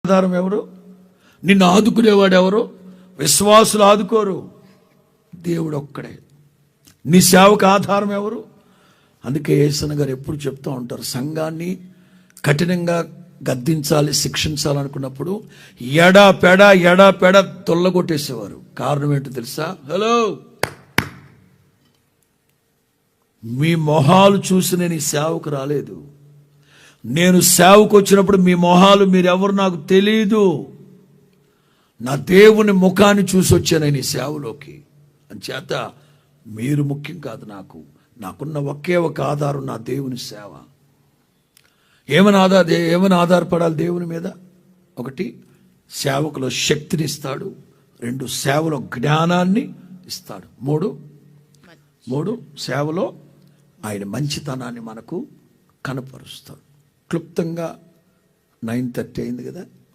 ఆధారం ఎవరు? నిన్ను ఆదుకునేవాడు ఎవరు? విశ్వాసులు ఆదుకోరు, దేవుడు ఒక్కడే. నీ సేవకు ఆధారం ఎవరు? అందుకే యేసన్న గారు ఎప్పుడు చెప్తూ ఉంటారు, సంఘాన్ని కఠినంగా గద్దించాలి, శిక్షించాలనుకున్నప్పుడు ఎడా పెడ తొల్లగొట్టేసేవారు. కారణం ఏంటో తెలుసా? హలో, మీ మొహాలు చూసి నేను ఈ సేవకు రాలేదు. నేను సేవకు వచ్చినప్పుడు మీ మొహాలు మీరెవరు నాకు తెలియదు. నా దేవుని ముఖాన్ని చూసి వచ్చాను నేను ఈ సేవలోకి. అంచేత మీరు ముఖ్యం కాదు నాకు. నాకున్న ఒకే ఒక ఆధారం నా దేవుని సేవ. ఏమని ఆధారపడాలి దేవుని మీద? ఒకటి, సేవకులో శక్తిని ఇస్తాడు. 2, సేవలో జ్ఞానాన్ని ఇస్తాడు. 3 సేవలో ఆయన మంచితనాన్ని మనకు కనపరుస్తాడు. క్లుప్తంగా 9:30 అయింది కదా.